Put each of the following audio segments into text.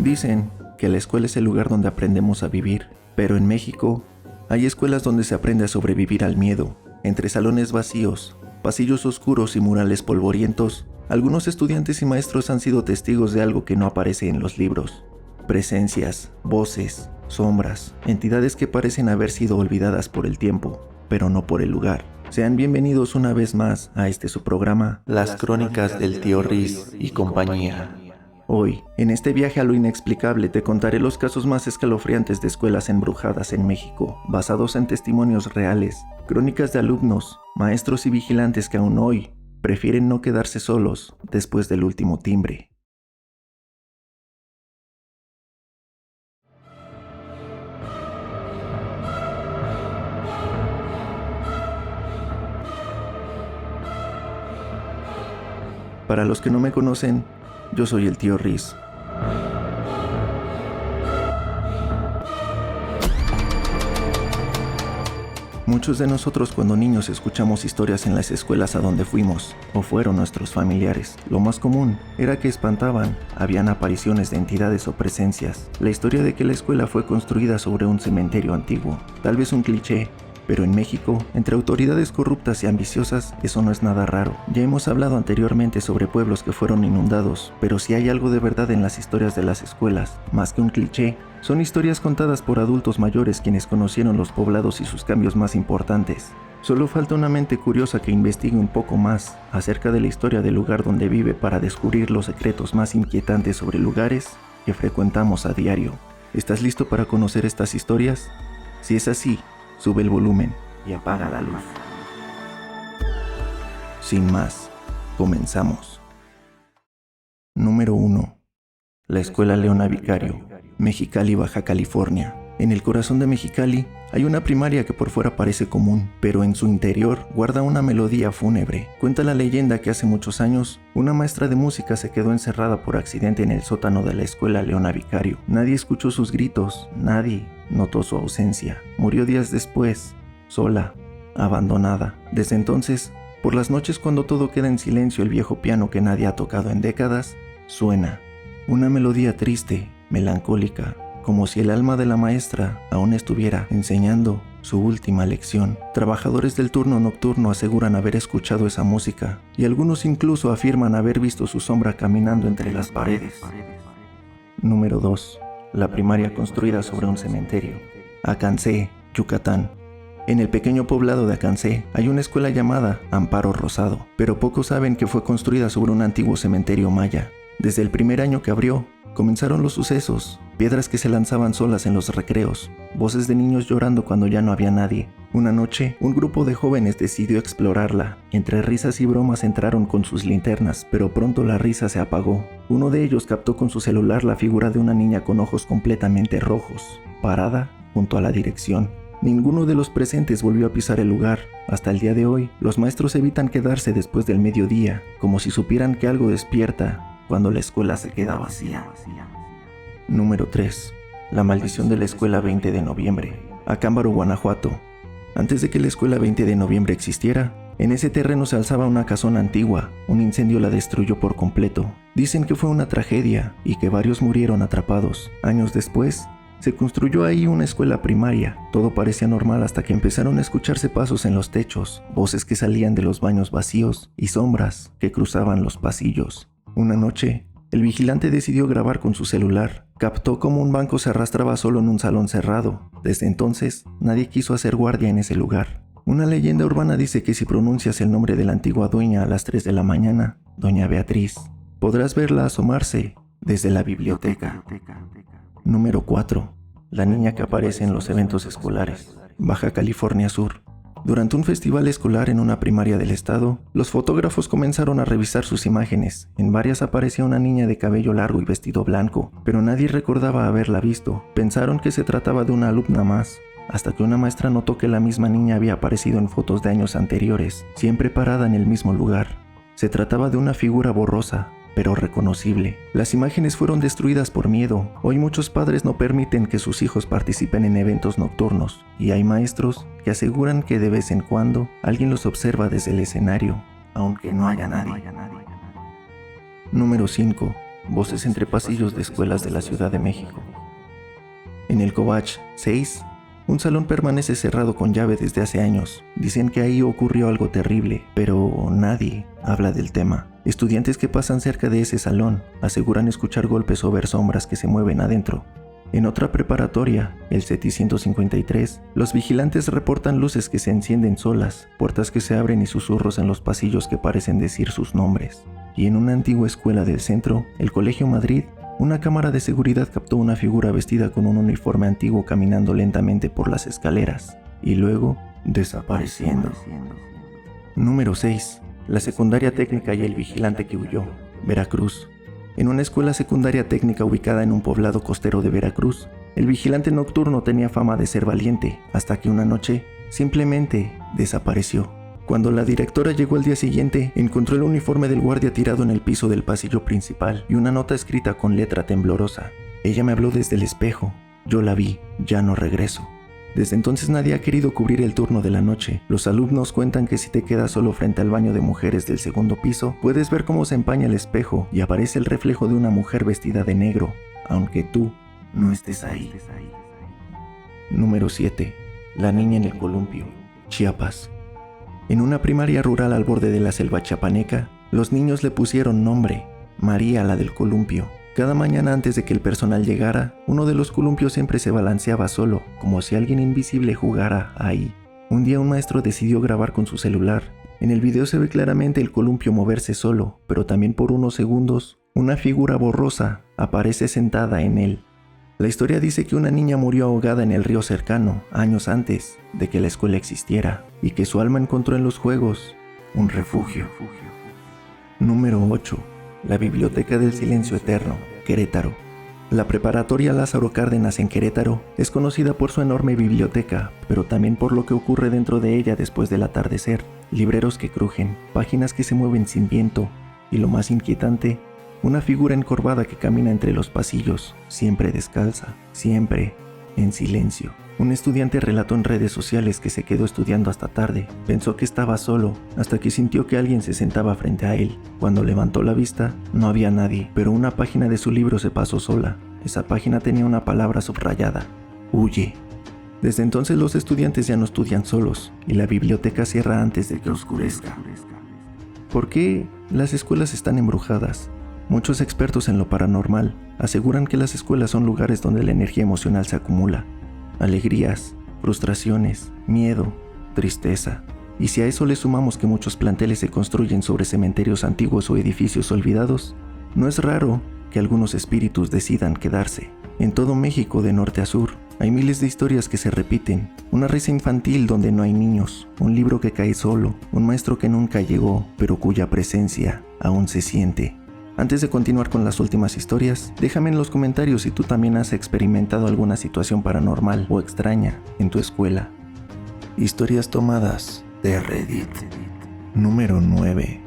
Dicen que la escuela es el lugar donde aprendemos a vivir, pero en México hay escuelas donde se aprende a sobrevivir al miedo. Entre salones vacíos, pasillos oscuros y murales polvorientos, algunos estudiantes y maestros han sido testigos de algo que no aparece en los libros. Presencias, voces, sombras, entidades que parecen haber sido olvidadas por el tiempo, pero no por el lugar. Sean bienvenidos una vez más a su programa, Las Crónicas del Tío Riz y compañía. Hoy, en este viaje a lo inexplicable, te contaré los casos más escalofriantes de escuelas embrujadas en México, basados en testimonios reales, crónicas de alumnos, maestros y vigilantes que aún hoy prefieren no quedarse solos después del último timbre. Para los que no me conocen, yo soy el Tío Riz. Muchos de nosotros cuando niños escuchamos historias en las escuelas a donde fuimos, o fueron nuestros familiares. Lo más común era que espantaban, habían apariciones de entidades o presencias. La historia de que la escuela fue construida sobre un cementerio antiguo, tal vez un cliché, pero en México, entre autoridades corruptas y ambiciosas, eso no es nada raro. Ya hemos hablado anteriormente sobre pueblos que fueron inundados, pero si hay algo de verdad en las historias de las escuelas, más que un cliché, son historias contadas por adultos mayores quienes conocieron los poblados y sus cambios más importantes. Solo falta una mente curiosa que investigue un poco más acerca de la historia del lugar donde vive para descubrir los secretos más inquietantes sobre lugares que frecuentamos a diario. ¿Estás listo para conocer estas historias? Si es así, sube el volumen y apaga la luz. Sin más, comenzamos. Número 1. La Escuela Leona Vicario, Mexicali, Baja California. En el corazón de Mexicali hay una primaria que por fuera parece común, pero en su interior guarda una melodía fúnebre. Cuenta la leyenda que hace muchos años, una maestra de música se quedó encerrada por accidente en el sótano de la Escuela Leona Vicario. Nadie escuchó sus gritos, nadie notó su ausencia. Murió días después, sola, abandonada. Desde entonces, por las noches cuando todo queda en silencio, el viejo piano que nadie ha tocado en décadas, suena. Una melodía triste, melancólica, como si el alma de la maestra aún estuviera enseñando su última lección. Trabajadores del turno nocturno aseguran haber escuchado esa música, y algunos incluso afirman haber visto su sombra caminando entre las paredes. Número 2. La primaria construida sobre un cementerio. Acancé, Yucatán. En el pequeño poblado de Acancé hay una escuela llamada Amparo Rosado, pero pocos saben que fue construida sobre un antiguo cementerio maya. Desde el primer año que abrió, comenzaron los sucesos, piedras que se lanzaban solas en los recreos, voces de niños llorando cuando ya no había nadie. Una noche, un grupo de jóvenes decidió explorarla. Entre risas y bromas entraron con sus linternas, pero pronto la risa se apagó. Uno de ellos captó con su celular la figura de una niña con ojos completamente rojos, parada junto a la dirección. Ninguno de los presentes volvió a pisar el lugar. Hasta el día de hoy, los maestros evitan quedarse después del mediodía, como si supieran que algo despierta cuando la escuela se queda vacía. Número 3. La maldición de la escuela 20 de noviembre. Acámbaro, Guanajuato. Antes de que la escuela 20 de noviembre existiera, en ese terreno se alzaba una casona antigua. Un incendio la destruyó por completo. Dicen que fue una tragedia y que varios murieron atrapados. Años después, se construyó ahí una escuela primaria. Todo parecía normal hasta que empezaron a escucharse pasos en los techos, voces que salían de los baños vacíos y sombras que cruzaban los pasillos. Una noche, el vigilante decidió grabar con su celular. Captó cómo un banco se arrastraba solo en un salón cerrado. Desde entonces, nadie quiso hacer guardia en ese lugar. Una leyenda urbana dice que si pronuncias el nombre de la antigua dueña a las 3 de la mañana, Doña Beatriz, podrás verla asomarse desde la biblioteca. Número 4. La niña que aparece en los eventos escolares. Baja California Sur. Durante un festival escolar en una primaria del estado, los fotógrafos comenzaron a revisar sus imágenes. En varias aparecía una niña de cabello largo y vestido blanco, pero nadie recordaba haberla visto. Pensaron que se trataba de una alumna más, hasta que una maestra notó que la misma niña había aparecido en fotos de años anteriores, siempre parada en el mismo lugar. Se trataba de una figura borrosa, pero reconocible. Las imágenes fueron destruidas por miedo. Hoy muchos padres no permiten que sus hijos participen en eventos nocturnos, y hay maestros que aseguran que de vez en cuando alguien los observa desde el escenario, aunque no haya nadie. Número 5. voces entre pasillos de escuelas de la Ciudad de México. En el Covach 6, un salón permanece cerrado con llave desde hace años. Dicen que ahí ocurrió algo terrible, pero nadie habla del tema. Estudiantes que pasan cerca de ese salón aseguran escuchar golpes o ver sombras que se mueven adentro. En otra preparatoria, el CETI 153, los vigilantes reportan luces que se encienden solas, puertas que se abren y susurros en los pasillos que parecen decir sus nombres. Y en una antigua escuela del centro, el Colegio Madrid, una cámara de seguridad captó una figura vestida con un uniforme antiguo caminando lentamente por las escaleras y luego desapareciendo. Número 6. La secundaria técnica y el vigilante que huyó. Veracruz. En una escuela secundaria técnica ubicada en un poblado costero de Veracruz, el vigilante nocturno tenía fama de ser valiente, hasta que una noche simplemente desapareció. Cuando la directora llegó al día siguiente, encontró el uniforme del guardia tirado en el piso del pasillo principal y una nota escrita con letra temblorosa. Ella me habló desde el espejo. Yo la vi, ya no regreso. Desde entonces nadie ha querido cubrir el turno de la noche. Los alumnos cuentan que si te quedas solo frente al baño de mujeres del segundo piso, puedes ver cómo se empaña el espejo y aparece el reflejo de una mujer vestida de negro, aunque tú no estés ahí. Número 7. La niña en el columpio, Chiapas. En una primaria rural al borde de la selva chiapaneca, los niños le pusieron nombre, María la del columpio. Cada mañana antes de que el personal llegara, uno de los columpios siempre se balanceaba solo, como si alguien invisible jugara ahí. Un día un maestro decidió grabar con su celular. En el video se ve claramente el columpio moverse solo, pero también por unos segundos, una figura borrosa aparece sentada en él. La historia dice que una niña murió ahogada en el río cercano, años antes de que la escuela existiera, y que su alma encontró en los juegos un refugio. Número 8. La Biblioteca del Silencio Eterno, Querétaro. La preparatoria Lázaro Cárdenas en Querétaro es conocida por su enorme biblioteca, pero también por lo que ocurre dentro de ella después del atardecer. Libreros que crujen, páginas que se mueven sin viento, y lo más inquietante, una figura encorvada que camina entre los pasillos, siempre descalza, siempre en silencio. Un estudiante relató en redes sociales que se quedó estudiando hasta tarde. Pensó que estaba solo, hasta que sintió que alguien se sentaba frente a él. Cuando levantó la vista, no había nadie, pero una página de su libro se pasó sola. Esa página tenía una palabra subrayada: huye. Desde entonces los estudiantes ya no estudian solos, y la biblioteca cierra antes de que oscurezca. ¿Por qué las escuelas están embrujadas? Muchos expertos en lo paranormal aseguran que las escuelas son lugares donde la energía emocional se acumula. Alegrías, frustraciones, miedo, tristeza. Y si a eso le sumamos que muchos planteles se construyen sobre cementerios antiguos o edificios olvidados, no es raro que algunos espíritus decidan quedarse. En todo México, de norte a sur, hay miles de historias que se repiten. Una risa infantil donde no hay niños, un libro que cae solo, un maestro que nunca llegó, pero cuya presencia aún se siente. Antes de continuar con las últimas historias, déjame en los comentarios si tú también has experimentado alguna situación paranormal o extraña en tu escuela. Historias tomadas de Reddit. Número 9.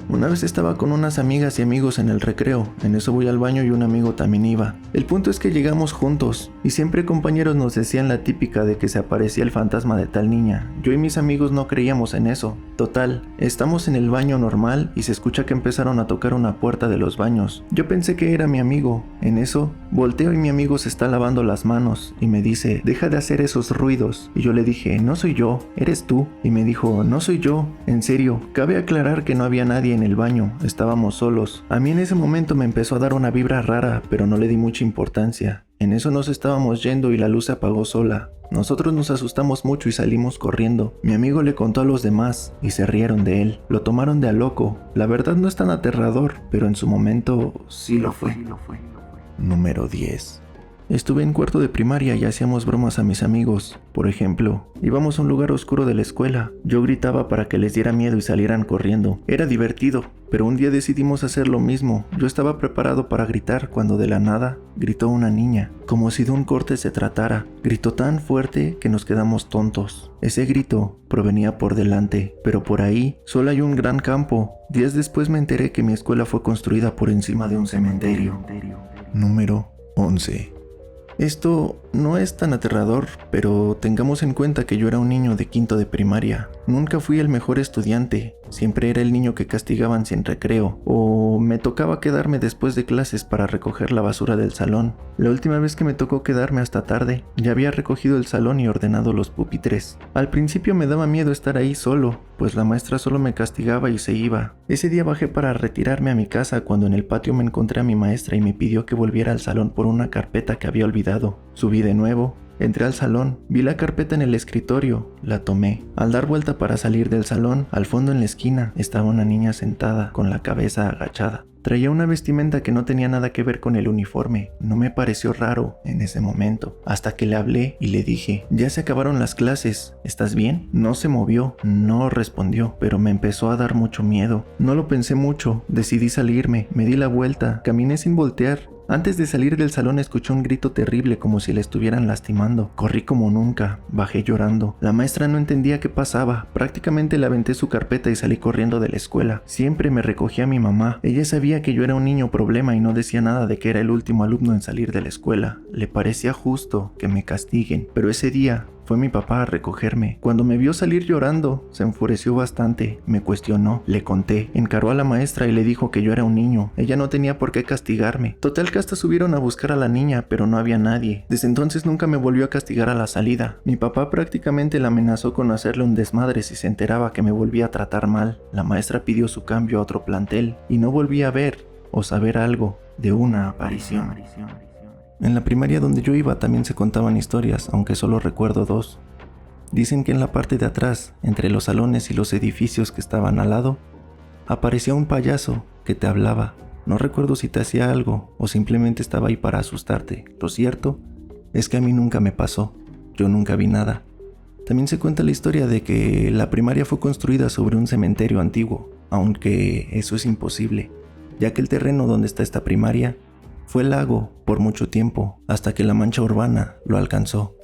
Una vez estaba con unas amigas y amigos en el recreo. En eso voy al baño y un amigo también iba. El punto es que llegamos juntos y siempre compañeros nos decían la típica de que se aparecía el fantasma de tal niña. Yo y mis amigos no creíamos en eso. Total, estamos en el baño normal y se escucha que empezaron a tocar una puerta de los baños. Yo pensé que era mi amigo. En eso, volteo y mi amigo se está lavando las manos y me dice: deja de hacer esos ruidos. Y yo le dije: no soy yo, eres tú. Y me dijo: no soy yo, en serio. Cabe aclarar que no había nadie en el baño, estábamos solos. A mí en ese momento me empezó a dar una vibra rara, pero no le di mucha importancia. En eso nos estábamos yendo y la luz se apagó sola. Nosotros nos asustamos mucho y salimos corriendo. Mi amigo le contó a los demás y se rieron de él. Lo tomaron de a loco. La verdad no es tan aterrador, pero en su momento sí lo fue. Número 10. Estuve en cuarto de primaria y hacíamos bromas a mis amigos. Por ejemplo, íbamos a un lugar oscuro de la escuela. Yo gritaba para que les diera miedo y salieran corriendo. Era divertido, pero un día decidimos hacer lo mismo. Yo estaba preparado para gritar cuando de la nada gritó una niña, como si de un corte se tratara. Gritó tan fuerte que nos quedamos tontos. Ese grito provenía por delante, pero por ahí solo hay un gran campo. Días después me enteré que mi escuela fue construida por encima de un cementerio. Número 11. Esto no es tan aterrador, pero tengamos en cuenta que yo era un niño de quinto de primaria. Nunca fui el mejor estudiante, siempre era el niño que castigaban sin recreo, o cuando me tocaba quedarme después de clases para recoger la basura del salón. La última vez que me tocó quedarme hasta tarde, ya había recogido el salón y ordenado los pupitres. Al principio me daba miedo estar ahí solo, pues la maestra solo me castigaba y se iba. Ese día bajé para retirarme a mi casa cuando en el patio me encontré a mi maestra y me pidió que volviera al salón por una carpeta que había olvidado. Subí de nuevo. Entré al salón, vi la carpeta en el escritorio, la tomé. Al dar vuelta para salir del salón, al fondo en la esquina estaba una niña sentada, con la cabeza agachada. Traía una vestimenta que no tenía nada que ver con el uniforme. No me pareció raro en ese momento, hasta que le hablé y le dije: ya se acabaron las clases, ¿estás bien? No se movió, no respondió, pero me empezó a dar mucho miedo. No lo pensé mucho, decidí salirme, me di la vuelta, caminé sin voltear. Antes de salir del salón escuché un grito terrible como si le estuvieran lastimando. Corrí como nunca, bajé llorando. La maestra no entendía qué pasaba. Prácticamente le aventé su carpeta y salí corriendo de la escuela. Siempre me recogía mi mamá. Ella sabía que yo era un niño problema y no decía nada de que era el último alumno en salir de la escuela. Le parecía justo que me castiguen, pero ese día fue mi papá a recogerme. Cuando me vio salir llorando, se enfureció bastante, me cuestionó, le conté, encaró a la maestra y le dijo que yo era un niño. Ella no tenía por qué castigarme. Total que hasta subieron a buscar a la niña, pero no había nadie. Desde entonces nunca me volvió a castigar a la salida. Mi papá prácticamente la amenazó con hacerle un desmadre si se enteraba que me volvía a tratar mal. La maestra pidió su cambio a otro plantel y no volví a ver o saber algo de una aparición. En la primaria donde yo iba también se contaban historias, aunque solo recuerdo 2. Dicen que en la parte de atrás, entre los salones y los edificios que estaban al lado, aparecía un payaso que te hablaba. No recuerdo si te hacía algo o simplemente estaba ahí para asustarte. Lo cierto es que a mí nunca me pasó. Yo nunca vi nada. También se cuenta la historia de que la primaria fue construida sobre un cementerio antiguo, aunque eso es imposible, ya que el terreno donde está esta primaria fue lago por mucho tiempo, hasta que la mancha urbana lo alcanzó.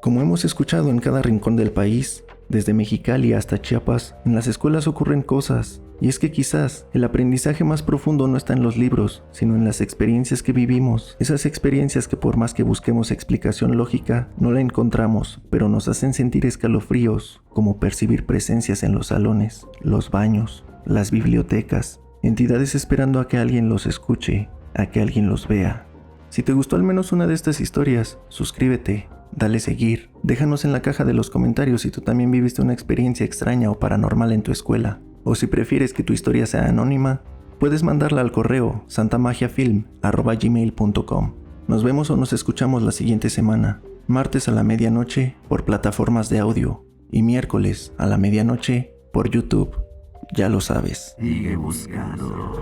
Como hemos escuchado en cada rincón del país, desde Mexicali hasta Chiapas, en las escuelas ocurren cosas, y es que quizás el aprendizaje más profundo no está en los libros, sino en las experiencias que vivimos. Esas experiencias que por más que busquemos explicación lógica, no la encontramos, pero nos hacen sentir escalofríos, como percibir presencias en los salones, los baños, las bibliotecas, entidades esperando a que alguien los escuche, a que alguien los vea. Si te gustó al menos una de estas historias, suscríbete, dale seguir, déjanos en la caja de los comentarios si tú también viviste una experiencia extraña o paranormal en tu escuela, o si prefieres que tu historia sea anónima, puedes mandarla al correo santamagiafilm@gmail.com. Nos vemos o nos escuchamos la siguiente semana, martes a la medianoche por plataformas de audio y miércoles a la medianoche por YouTube. Ya lo sabes. Sigue buscando.